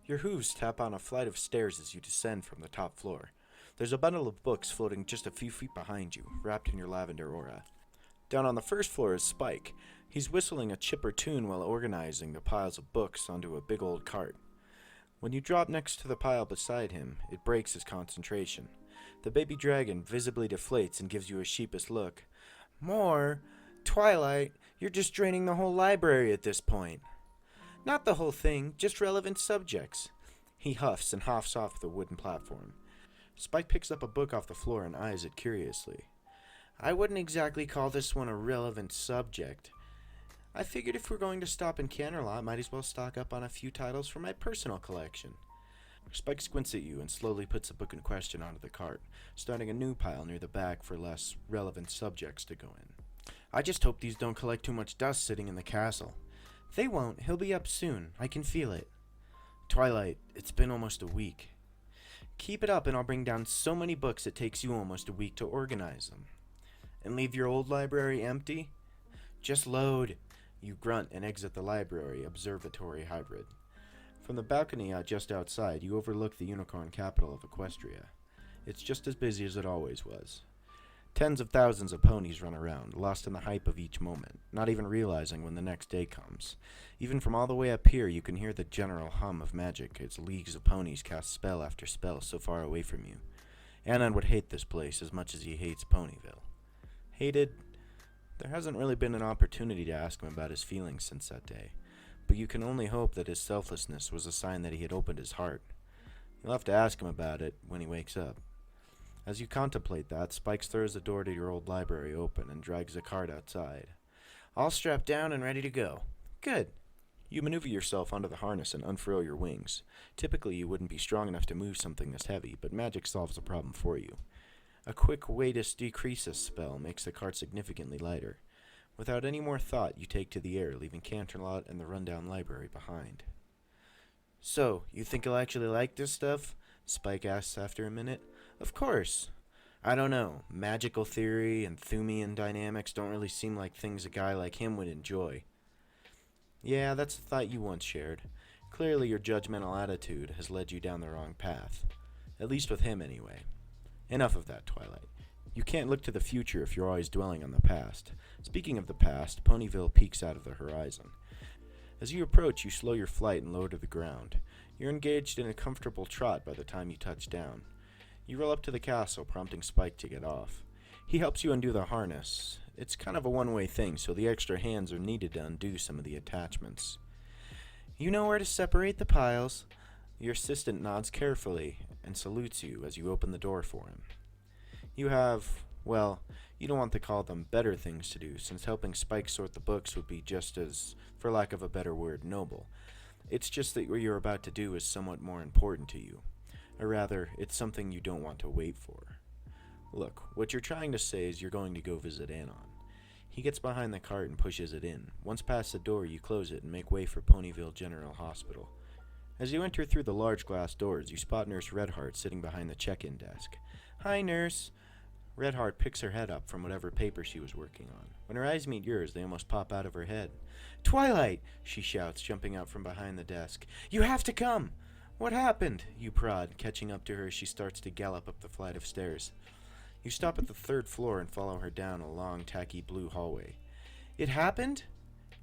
Your hooves tap on a flight of stairs as you descend from the top floor. There's a bundle of books floating just a few feet behind you, wrapped in your lavender aura. Down on the first floor is Spike. He's whistling a chipper tune while organizing the piles of books onto a big old cart. When you drop next to the pile beside him, it breaks his concentration. The baby dragon visibly deflates and gives you a sheepish look. More? Twilight, you're just draining the whole library at this point. Not the whole thing, just relevant subjects. He huffs and hops off the wooden platform. Spike picks up a book off the floor and eyes it curiously. I wouldn't exactly call this one a relevant subject. I figured if we're going to stop in Canterlot, might as well stock up on a few titles from my personal collection. Spike squints at you and slowly puts the book in question onto the cart, starting a new pile near the back for less relevant subjects to go in. I just hope these don't collect too much dust sitting in the castle. They won't. He'll be up soon. I can feel it. Twilight, it's been almost a week. Keep it up and I'll bring down so many books it takes you almost a week to organize them. And leave your old library empty? Just load. You grunt and exit the library observatory hybrid. From the balcony just outside, you overlook the unicorn capital of Equestria. It's just as busy as it always was. Tens of thousands of ponies run around, lost in the hype of each moment, not even realizing when the next day comes. Even from all the way up here, you can hear the general hum of magic as leagues of ponies cast spell after spell so far away from you. Anon would hate this place as much as he hates Ponyville. Hated? There hasn't really been an opportunity to ask him about his feelings since that day, but you can only hope that his selflessness was a sign that he had opened his heart. You'll have to ask him about it when he wakes up. As you contemplate that, Spikes throws the door to your old library open and drags the cart outside. All strapped down and ready to go. Good. You maneuver yourself onto the harness and unfurl your wings. Typically, you wouldn't be strong enough to move something this heavy, but magic solves the problem for you. A quick Watus Decreasus spell makes the cart significantly lighter. Without any more thought, you take to the air, leaving Canterlot and the rundown library behind. So, you think you'll actually like this stuff? Spike asks after a minute. Of course. I don't know. Magical theory and Thumian dynamics don't really seem like things a guy like him would enjoy. Yeah, that's a thought you once shared. Clearly your judgmental attitude has led you down the wrong path. At least with him, anyway. Enough of that, Twilight. You can't look to the future if you're always dwelling on the past. Speaking of the past, Ponyville peeks out of the horizon. As you approach, you slow your flight and lower to the ground. You're engaged in a comfortable trot by the time you touch down. You roll up to the castle, prompting Spike to get off. He helps you undo the harness. It's kind of a one-way thing, so the extra hands are needed to undo some of the attachments. You know where to separate the piles. Your assistant nods carefully and salutes you as you open the door for him. You have, well, you don't want to call them better things to do, since helping Spike sort the books would be just as, for lack of a better word, noble. It's just that what you're about to do is somewhat more important to you. Or rather, it's something you don't want to wait for. Look, what you're trying to say is you're going to go visit Anon. He gets behind the cart and pushes it in. Once past the door, you close it and make way for Ponyville General Hospital. As you enter through the large glass doors, you spot Nurse Redheart sitting behind the check-in desk. Hi, Nurse. Redheart picks her head up from whatever paper she was working on. When her eyes meet yours, they almost pop out of her head. Twilight! She shouts, jumping out from behind the desk. You have to come! What happened? You prod, catching up to her as she starts to gallop up the flight of stairs. You stop at the third floor and follow her down a long, tacky blue hallway. It happened?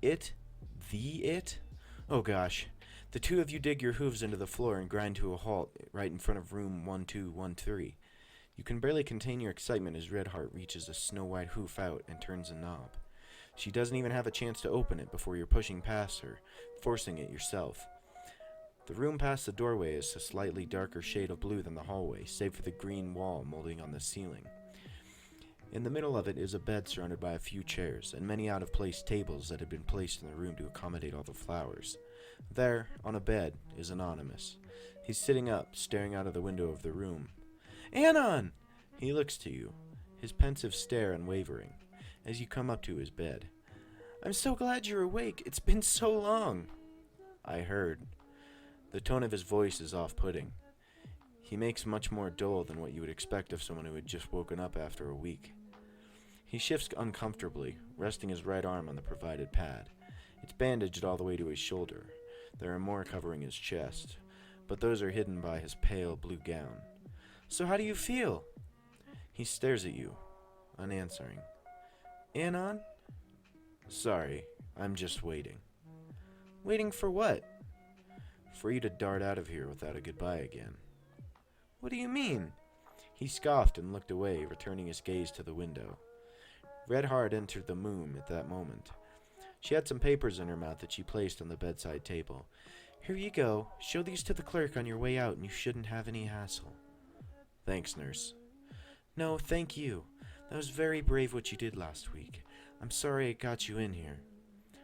It? The it? Oh gosh. The two of you dig your hooves into the floor and grind to a halt right in front of room 1213. You can barely contain your excitement as Redheart reaches a snow-white hoof out and turns a knob. She doesn't even have a chance to open it before you're pushing past her, forcing it yourself. The room past the doorway is a slightly darker shade of blue than the hallway, save for the green wall molding on the ceiling. In the middle of it is a bed surrounded by a few chairs, and many out-of-place tables that had been placed in the room to accommodate all the flowers. There, on a bed, is Anonymous. He's sitting up, staring out of the window of the room. Anon! He looks to you, his pensive stare unwavering, as you come up to his bed. I'm so glad you're awake. It's been so long. I heard. The tone of his voice is off-putting. He makes much more dull than what you would expect of someone who had just woken up after a week. He shifts uncomfortably, resting his right arm on the provided pad. It's bandaged all the way to his shoulder. There are more covering his chest. but those are hidden by his pale blue gown. So how do you feel? He stares at you, unanswering. Anon? Sorry, I'm just waiting. Waiting for what? For you to dart out of here without a goodbye again. What do you mean? He scoffed and looked away, returning his gaze to the window. Red Heart entered the moon at that moment. She had some papers in her mouth that she placed on the bedside table. Here you go. Show these to the clerk on your way out, and you shouldn't have any hassle. Thanks, nurse. No, thank you. That was very brave what you did last week. I'm sorry it got you in here.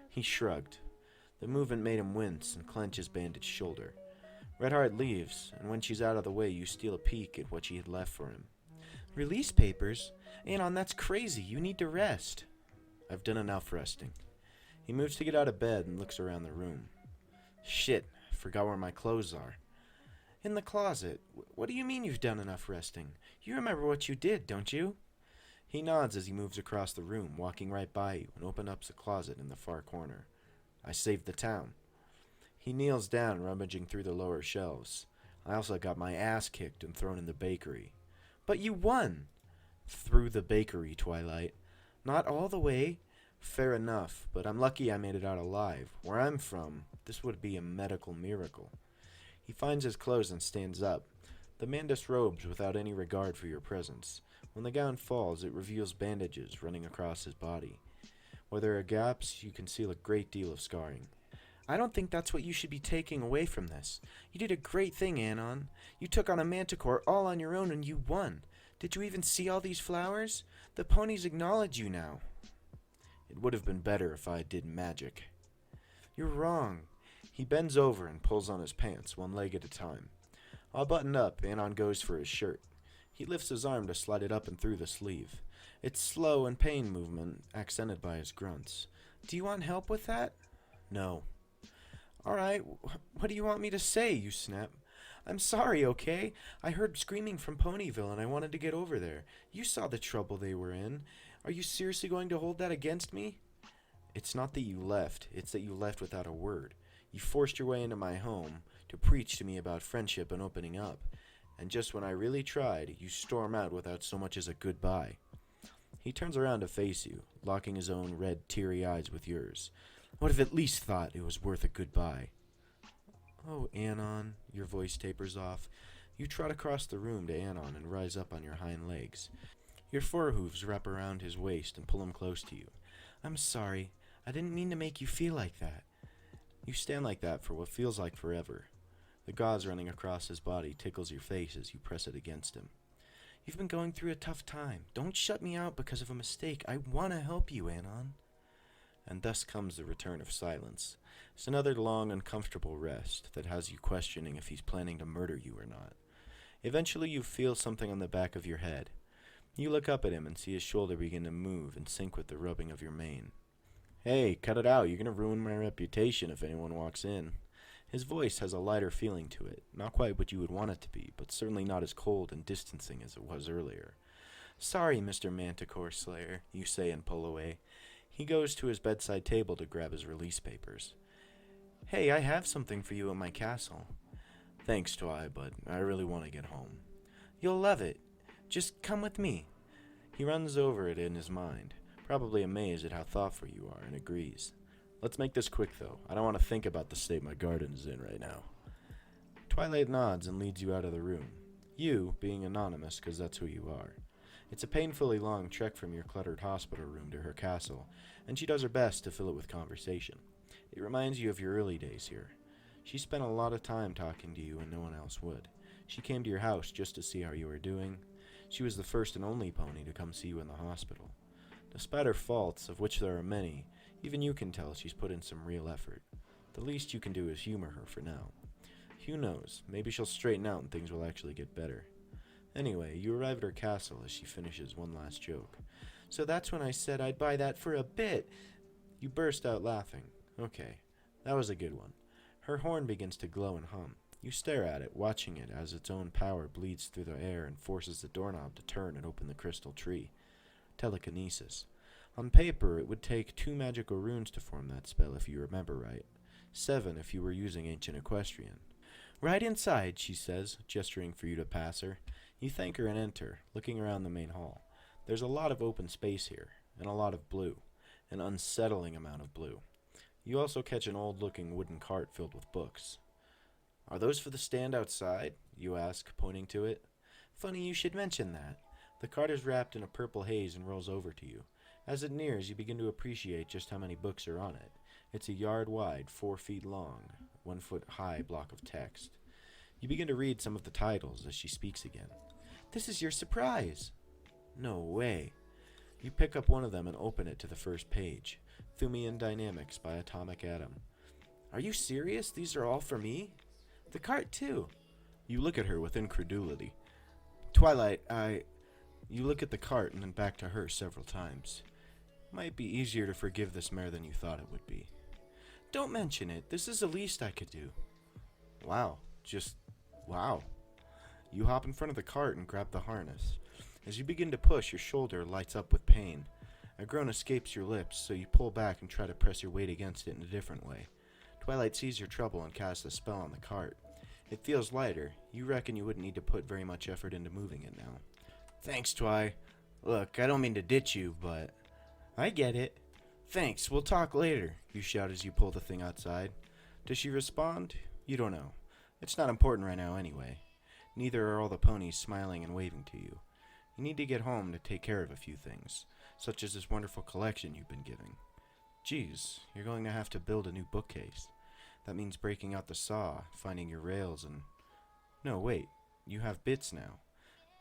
He shrugged. The movement made him wince and clench his bandaged shoulder. Redheart leaves, and when she's out of the way, you steal a peek at what she had left for him. Release papers? Anon, that's crazy. You need to rest. I've done enough resting. He moves to get out of bed and looks around the room. Shit, I forgot where my clothes are. In the closet. What do you mean you've done enough resting? You remember what you did, don't you? He nods as he moves across the room, walking right by you, and opens up the closet in the far corner. I saved the town. He kneels down, rummaging through the lower shelves. I also got my ass kicked and thrown in the bakery. But you won! Through the bakery, Twilight. Not all the way. Fair enough, but I'm lucky I made it out alive. Where I'm from, this would be a medical miracle. He finds his clothes and stands up. The man disrobes without any regard for your presence. When the gown falls, it reveals bandages running across his body. Where there are gaps, you conceal a great deal of scarring. I don't think that's what you should be taking away from this. You did a great thing, Anon. You took on a manticore all on your own and you won. Did you even see all these flowers? The ponies acknowledge you now. It would have been better if I did magic. You're wrong. He bends over and pulls on his pants, one leg at a time. All buttoned up, Anon goes for his shirt. He lifts his arm to slide it up and through the sleeve. It's slow and pain movement, accented by his grunts. Do you want help with that? No. All right, what do you want me to say, you snap? I'm sorry, okay? I heard screaming from Ponyville and I wanted to get over there. You saw the trouble they were in. Are you seriously going to hold that against me? It's not that you left, it's that you left without a word. You forced your way into my home to preach to me about friendship and opening up. And just when I really tried, you storm out without so much as a goodbye. He turns around to face you, locking his own red, teary eyes with yours. Would have at least thought it was worth a goodbye. Oh, Anon, your voice tapers off. You trot across the room to Anon and rise up on your hind legs. Your forehooves wrap around his waist and pull him close to you. I'm sorry. I didn't mean to make you feel like that. You stand like that for what feels like forever. The gauze running across his body tickles your face as you press it against him. You've been going through a tough time. Don't shut me out because of a mistake. I want to help you, Anon. And thus comes the return of silence. It's another long, uncomfortable rest that has you questioning if he's planning to murder you or not. Eventually you feel something on the back of your head. You look up at him and see his shoulder begin to move and sync with the rubbing of your mane. Hey, cut it out. You're going to ruin my reputation if anyone walks in. His voice has a lighter feeling to it. Not quite what you would want it to be, but certainly not as cold and distancing as it was earlier. Sorry, Mr. Manticore Slayer, you say and pull away. He goes to his bedside table to grab his release papers. Hey, I have something for you in my castle. Thanks, Twi, but I really want to get home. You'll love it. Just come with me. He runs over it in his mind, probably amazed at how thoughtful you are, and agrees. Let's make this quick, though. I don't want to think about the state my garden is in right now. Twilight nods and leads you out of the room. You, being anonymous, because that's who you are. It's a painfully long trek from your cluttered hospital room to her castle, and she does her best to fill it with conversation. It reminds you of your early days here. She spent a lot of time talking to you and no one else would. She came to your house just to see how you were doing. She was the first and only pony to come see you in the hospital. Despite her faults, of which there are many, even you can tell she's put in some real effort. The least you can do is humor her for now. Who knows, maybe she'll straighten out and things will actually get better. Anyway, you arrive at her castle as she finishes one last joke. So that's when I said I'd buy that for a bit. You burst out laughing. Okay, that was a good one. Her horn begins to glow and hum. You stare at it, watching it as its own power bleeds through the air and forces the doorknob to turn and open the crystal tree. Telekinesis. On paper, it would take 2 magical runes to form that spell if you remember right. 7 if you were using ancient equestrian. Right inside, she says, gesturing for you to pass her. You thank her and enter, looking around the main hall. There's a lot of open space here, and a lot of blue, an unsettling amount of blue. You also catch an old-looking wooden cart filled with books. Are those for the stand outside? You ask, pointing to it. Funny you should mention that. The cart is wrapped in a purple haze and rolls over to you. As it nears, you begin to appreciate just how many books are on it. It's a yard wide, 4 feet long, 1 foot high block of text. You begin to read some of the titles as she speaks again. This is your surprise. No way. You pick up one of them and open it to the first page. Thumian Dynamics by Atomic Atom. Are you serious? These are all for me? The cart, too. You look at her with incredulity. Twilight, You look at the cart and then back to her several times. Might be easier to forgive this mare than you thought it would be. Don't mention it. This is the least I could do. Wow. Wow. You hop in front of the cart and grab the harness. As you begin to push, your shoulder lights up with pain. A groan escapes your lips, so you pull back and try to press your weight against it in a different way. Twilight sees your trouble and casts a spell on the cart. It feels lighter. You reckon you wouldn't need to put very much effort into moving it now. Thanks, Twi. Look, I don't mean to ditch you, but... I get it. Thanks, we'll talk later, you shout as you pull the thing outside. Does she respond? You don't know. It's not important right now anyway. Neither are all the ponies smiling and waving to you. You need to get home to take care of a few things, such as this wonderful collection you've been giving. Geez, you're going to have to build a new bookcase. That means breaking out the saw, finding your rails, and... No, wait, you have bits now.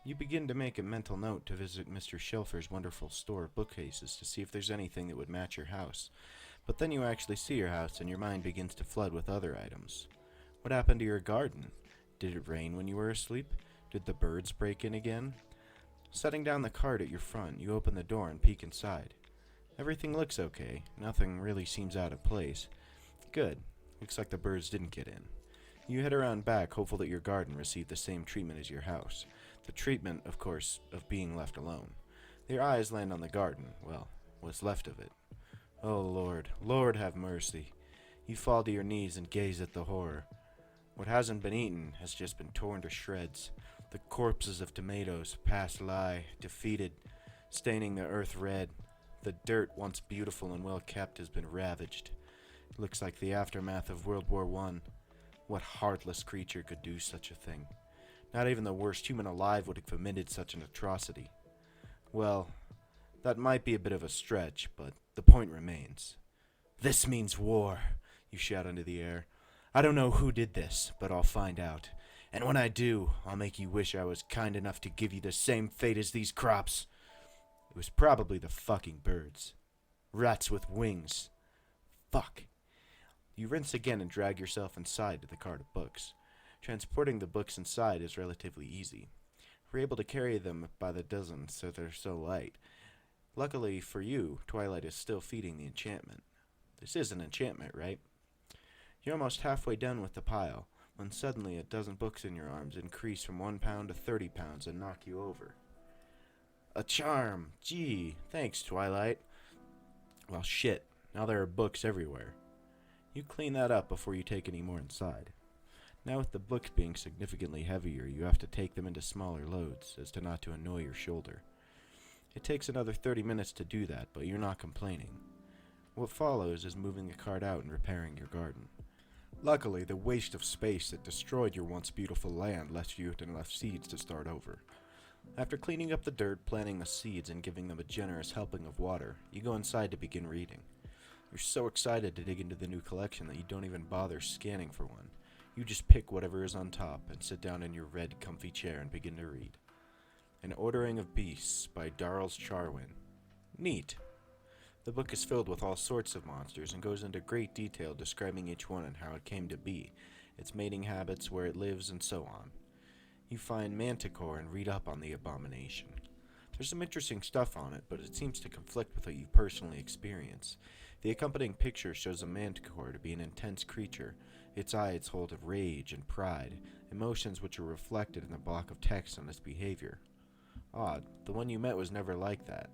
You begin to make a mental note to visit Mr. Shelfer's wonderful store of bookcases to see if there's anything that would match your house. But then you actually see your house and your mind begins to flood with other items. What happened to your garden? Did it rain when you were asleep? Did the birds break in again? Setting down the cart at your front, you open the door and peek inside. Everything looks okay. Nothing really seems out of place. Good. Looks like the birds didn't get in. You head around back, hopeful that your garden received the same treatment as your house. The treatment, of course, of being left alone. Your eyes land on the garden. Well, what's left of it. Oh, Lord. Lord have mercy. You fall to your knees and gaze at the horror. What hasn't been eaten has just been torn to shreds. The corpses of tomatoes past lie, defeated, staining the earth red. The dirt, once beautiful and well kept, has been ravaged. It looks like the aftermath of World War I. What heartless creature could do such a thing? Not even the worst human alive would have committed such an atrocity. Well, that might be a bit of a stretch, but the point remains. This means war, you shout into the air. I don't know who did this, but I'll find out. And when I do, I'll make you wish I was kind enough to give you the same fate as these crops. It was probably the fucking birds. Rats with wings. Fuck. You rinse again and drag yourself inside to the cart of books. Transporting the books inside is relatively easy. We're able to carry them by the dozen, so they're so light. Luckily for you, Twilight is still feeding the enchantment. This is an enchantment, right? You're almost halfway done with the pile, when suddenly a dozen books in your arms increase from 1 pound to 30 pounds and knock you over. A charm! Gee, thanks, Twilight. Well, shit. Now there are books everywhere. You clean that up before you take any more inside. Now with the books being significantly heavier, you have to take them into smaller loads, as to not to annoy your shoulder. It takes another 30 minutes to do that, but you're not complaining. What follows is moving the cart out and repairing your garden. Luckily, the waste of space that destroyed your once beautiful land left you with enough seeds to start over. After cleaning up the dirt, planting the seeds, and giving them a generous helping of water, you go inside to begin reading. You're so excited to dig into the new collection that you don't even bother scanning for one. You just pick whatever is on top and sit down in your red, comfy chair and begin to read. An Ordering of Beasts by Darrell Charwin. Neat. The book is filled with all sorts of monsters and goes into great detail describing each one and how it came to be, its mating habits, where it lives, and so on. You find Manticore and read up on the abomination. There's some interesting stuff on it, but it seems to conflict with what you personally experience. The accompanying picture shows a manticore to be an intense creature. Its eyes hold of rage and pride, emotions which are reflected in the block of text on its behavior. Odd, the one you met was never like that.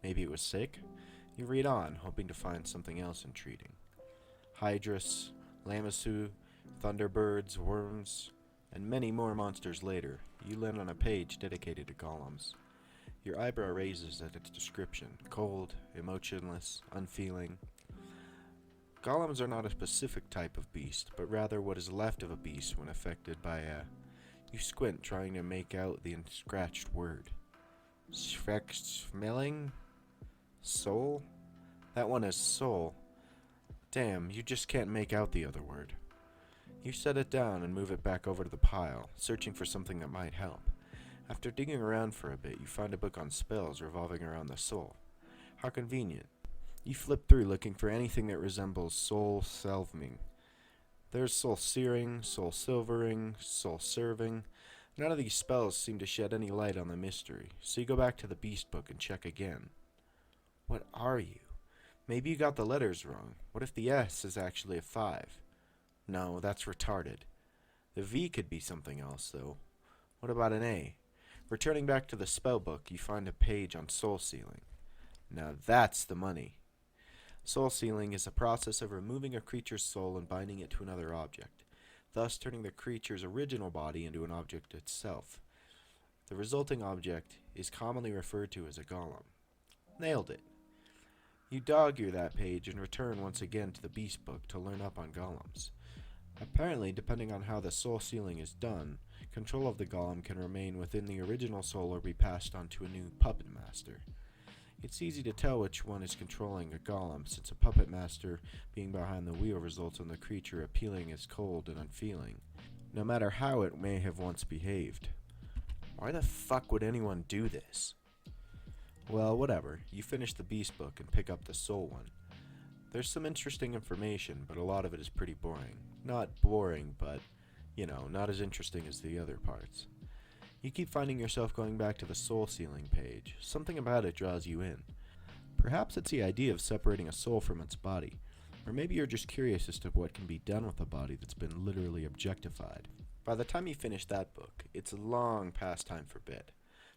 Maybe it was sick? You read on, hoping to find something else intriguing. Hydrus, Lamassu, Thunderbirds, worms, and many more monsters later, you land on a page dedicated to golems. Your eyebrow raises at its description: cold, emotionless, unfeeling. Golems are not a specific type of beast, but rather what is left of a beast when affected by a... You squint, trying to make out the unscratched word. Smelling? Soul? That one is soul. Damn, you just can't make out the other word. You set it down and move it back over to the pile, searching for something that might help. After digging around for a bit, you find a book on spells revolving around the soul. How convenient. You flip through looking for anything that resembles soul selving. There's soul searing, soul silvering, soul serving. None of these spells seem to shed any light on the mystery, so you go back to the beast book and check again. What are you? Maybe you got the letters wrong. What if the S is actually a 5? No, that's retarded. The V could be something else, though. What about an A? Returning back to the spell book, you find a page on soul sealing. Now that's the money. Soul sealing is a process of removing a creature's soul and binding it to another object, thus turning the creature's original body into an object itself. The resulting object is commonly referred to as a golem. Nailed it. You dog-ear that page and return once again to the beast book to learn up on golems. Apparently, depending on how the soul sealing is done, control of the golem can remain within the original soul or be passed on to a new puppet master. It's easy to tell which one is controlling a golem, since a puppet master being behind the wheel results in the creature appearing as cold and unfeeling, no matter how it may have once behaved. Why the fuck would anyone do this? Well, whatever. You finish the beast book and pick up the soul one. There's some interesting information, but a lot of it is pretty boring. Not boring, but, not as interesting as the other parts. You keep finding yourself going back to the soul sealing page. Something about it draws you in. Perhaps it's the idea of separating a soul from its body, or maybe you're just curious as to what can be done with a body that's been literally objectified. By the time you finish that book, it's long past time for bed.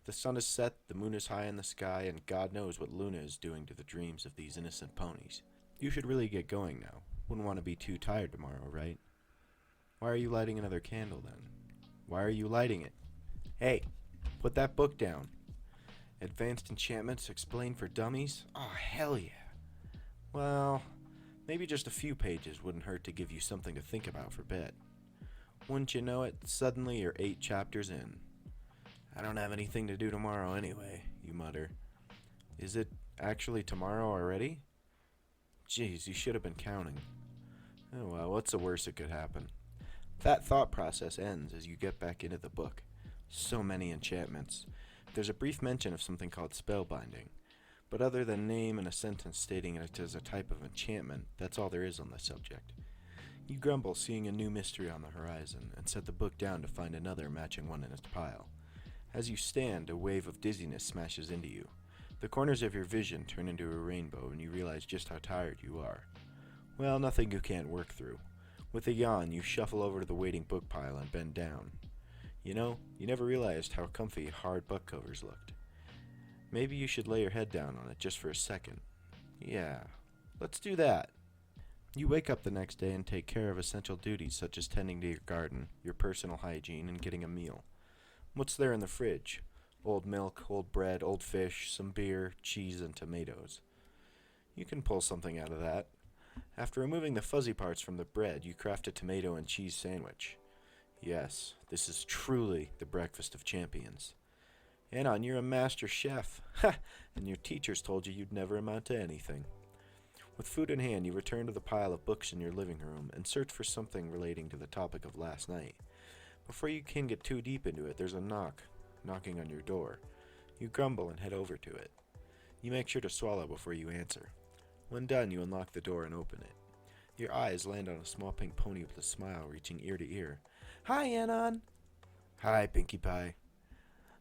The sun is set, the moon is high in the sky, and God knows what Luna is doing to the dreams of these innocent ponies. You should really get going now. Wouldn't want to be too tired tomorrow, right? Why are you lighting another candle then? Why are you lighting it? Hey, put that book down. Advanced Enchantments Explained for Dummies? Oh, hell yeah. Well, maybe just a few pages wouldn't hurt to give you something to think about for bed. Wouldn't you know it, suddenly you're 8 chapters in. I don't have anything to do tomorrow anyway, you mutter. Is it actually tomorrow already? Jeez, you should have been counting. Oh well, what's the worst that could happen? That thought process ends as you get back into the book. So many enchantments. There's a brief mention of something called spellbinding, but other than name and a sentence stating it as a type of enchantment, that's all there is on the subject. You grumble, seeing a new mystery on the horizon, and set the book down to find another matching one in its pile. As you stand, a wave of dizziness smashes into you. The corners of your vision turn into a rainbow, and you realize just how tired you are. Well, nothing you can't work through. With a yawn, you shuffle over to the waiting book pile and bend down. You never realized how comfy hard book covers looked. Maybe you should lay your head down on it just for a second. Yeah, let's do that. You wake up the next day and take care of essential duties such as tending to your garden, your personal hygiene, and getting a meal. What's there in the fridge? Old milk, old bread, old fish, some beer, cheese, and tomatoes. You can pull something out of that. After removing the fuzzy parts from the bread, you craft a tomato and cheese sandwich. Yes, this is truly the breakfast of champions. Anon, you're a master chef. Ha! And your teachers told you you'd never amount to anything. With food in hand, you return to the pile of books in your living room and search for something relating to the topic of last night. Before you can get too deep into it, there's a knocking on your door. You grumble and head over to it. You make sure to swallow before you answer. When done, you unlock the door and open it. Your eyes land on a small pink pony with a smile reaching ear to ear. Hi, Anon. Hi, Pinkie Pie.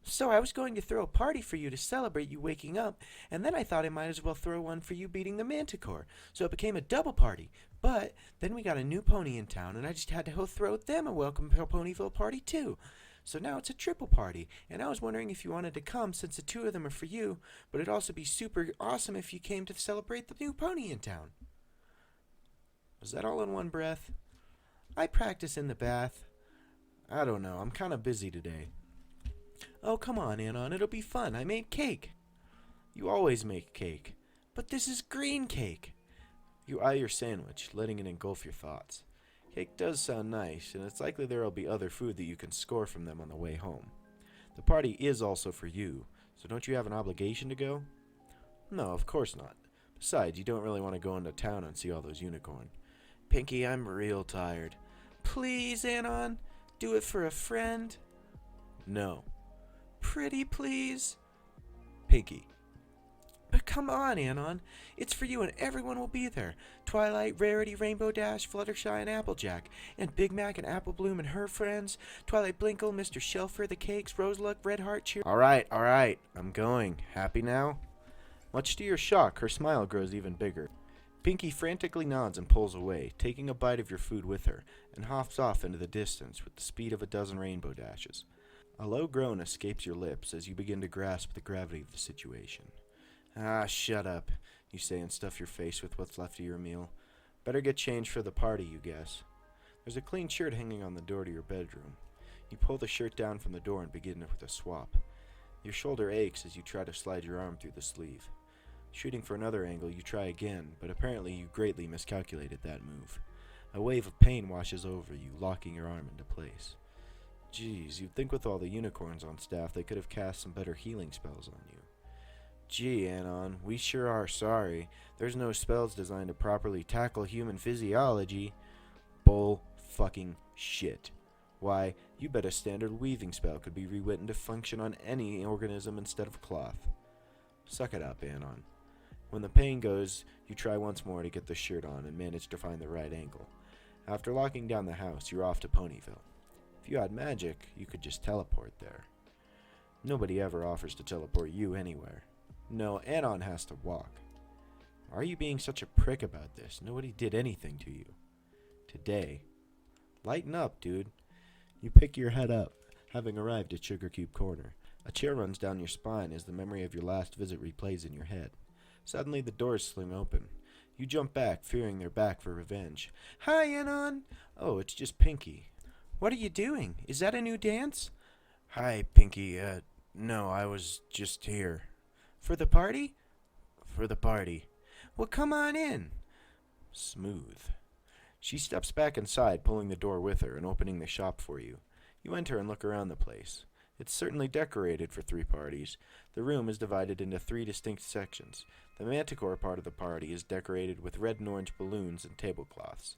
So I was going to throw a party for you to celebrate you waking up, and then I thought I might as well throw one for you beating the Manticore. So it became a double party. But then we got a new pony in town, and I just had to go throw them a welcome Ponyville party too. So now it's a triple party, and I was wondering if you wanted to come since the 2 of them are for you, but it'd also be super awesome if you came to celebrate the new pony in town. Was that all in one breath? I practice in the bath. I don't know, I'm kind of busy today. Oh, come on, Anon, it'll be fun. I made cake. You always make cake. But this is green cake. You eye your sandwich, letting it engulf your thoughts. Cake does sound nice, and it's likely there will be other food that you can score from them on the way home. The party is also for you, so don't you have an obligation to go? No, of course not. Besides, you don't really want to go into town and see all those unicorn. Pinky, I'm real tired. Please, Anon, do it for a friend. No. Pretty please? Pinky. But come on, Anon. It's for you and everyone will be there. Twilight, Rarity, Rainbow Dash, Fluttershy, and Applejack. And Big Mac and Apple Bloom and her friends. Twilight Blinkle, Mr. Shelfer, the Cakes, Roseluck, Red Heart, Cheer... Alright. I'm going. Happy now? Much to your shock, her smile grows even bigger. Pinky frantically nods and pulls away, taking a bite of your food with her, and hops off into the distance with the speed of a dozen Rainbow Dashes. A low groan escapes your lips as you begin to grasp the gravity of the situation. Ah, shut up, you say and stuff your face with what's left of your meal. Better get changed for the party, you guess. There's a clean shirt hanging on the door to your bedroom. You pull the shirt down from the door and begin with a swap. Your shoulder aches as you try to slide your arm through the sleeve. Shooting for another angle, you try again, but apparently you greatly miscalculated that move. A wave of pain washes over you, locking your arm into place. Geez, you'd think with all the unicorns on staff they could have cast some better healing spells on you. Gee, Anon, we sure are sorry. There's no spells designed to properly tackle human physiology. Bull fucking shit. Why, you bet a standard weaving spell could be rewritten to function on any organism instead of cloth. Suck it up, Anon. When the pain goes, you try once more to get the shirt on and manage to find the right angle. After locking down the house, you're off to Ponyville. If you had magic, you could just teleport there. Nobody ever offers to teleport you anywhere. No, Anon has to walk. Why are you being such a prick about this? Nobody did anything to you. Today. Lighten up, dude. You pick your head up, having arrived at Sugar Cube Corner. A chill runs down your spine as the memory of your last visit replays in your head. Suddenly, the doors swing open. You jump back, fearing they're back for revenge. Hi, Anon! Oh, it's just Pinky. What are you doing? Is that a new dance? Hi, Pinky. No, I was just here. For the party? For the party. Well, come on in. Smooth. She steps back inside, pulling the door with her and opening the shop for you. You enter and look around the place. It's certainly decorated for 3 parties. The room is divided into 3 distinct sections. The Manticore part of the party is decorated with red and orange balloons and tablecloths.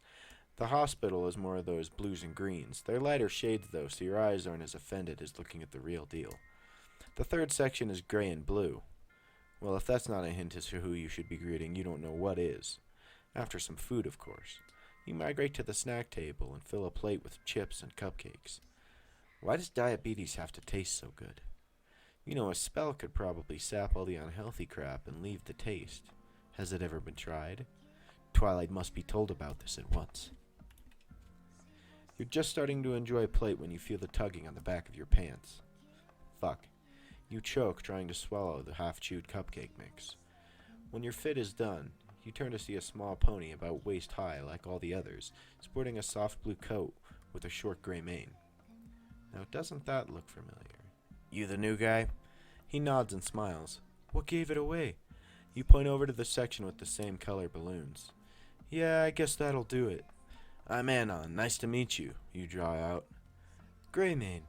The hospital is more of those blues and greens. They're lighter shades, though, so your eyes aren't as offended as looking at the real deal. The 3rd section is gray and blue. Well, if that's not a hint as to who you should be greeting, you don't know what is. After some food, of course. You migrate to the snack table and fill a plate with chips and cupcakes. Why does diabetes have to taste so good? You know, a spell could probably sap all the unhealthy crap and leave the taste. Has it ever been tried? Twilight must be told about this at once. You're just starting to enjoy a plate when you feel the tugging on the back of your pants. Fuck. You choke trying to swallow the half-chewed cupcake mix. When your fit is done, you turn to see a small pony about waist-high like all the others, sporting a soft blue coat with a short gray mane. Now, doesn't that look familiar? You the new guy? He nods and smiles. What gave it away? You point over to the section with the same color balloons. Yeah, I guess that'll do it. I'm Anon. Nice to meet you, you draw out. Greymane.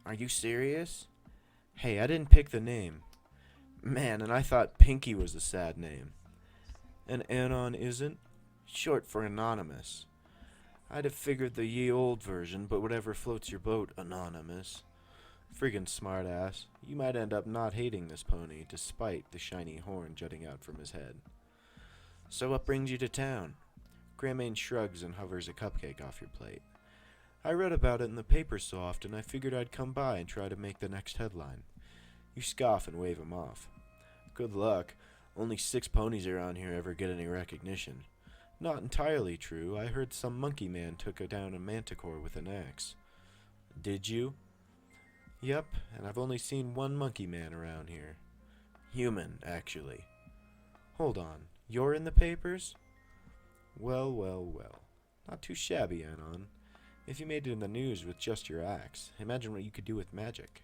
Are you serious? Hey, I didn't pick the name. Man, and I thought Pinky was a sad name. And Anon isn't? Short for anonymous. I'd have figured the ye old version, but whatever floats your boat, Anonymous. Friggin' smartass. You might end up not hating this pony, despite the shiny horn jutting out from his head. So what brings you to town? Greymane shrugs and hovers a cupcake off your plate. I read about it in the paper so often, I figured I'd come by and try to make the next headline. You scoff and wave him off. Good luck. Only 6 ponies around here ever get any recognition. Not entirely true. I heard some monkey man took down a manticore with an axe. Did you? Yep, and I've only seen 1 monkey man around here. Human, actually. Hold on. You're in the papers? Well. Not too shabby, Anon. If you made it in the news with just your axe, imagine what you could do with magic.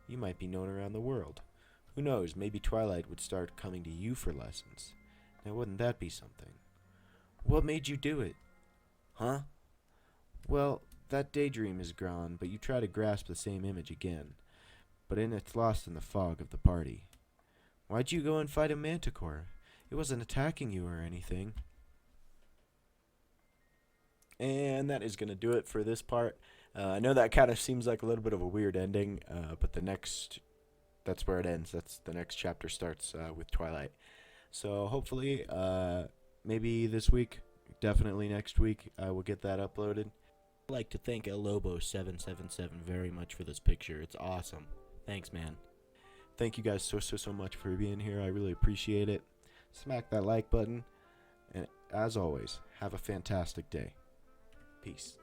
You might be known around the world. Who knows, maybe Twilight would start coming to you for lessons. Now wouldn't that be something? What made you do it? Huh? Well, that daydream is gone, but you try to grasp the same image again. But it's lost in the fog of the party. Why'd you go and fight a manticore? It wasn't attacking you or anything. And that is going to do it for this part. I know that kind of seems like a little bit of a weird ending, but that's where it ends. That's the next chapter starts with Twilight. So hopefully, maybe this week, definitely next week, I will get that uploaded. I'd like to thank El Lobo777 very much for this picture. It's awesome. Thanks, man. Thank you guys so much for being here. I really appreciate it. Smack that like button. And as always, have a fantastic day. Peace.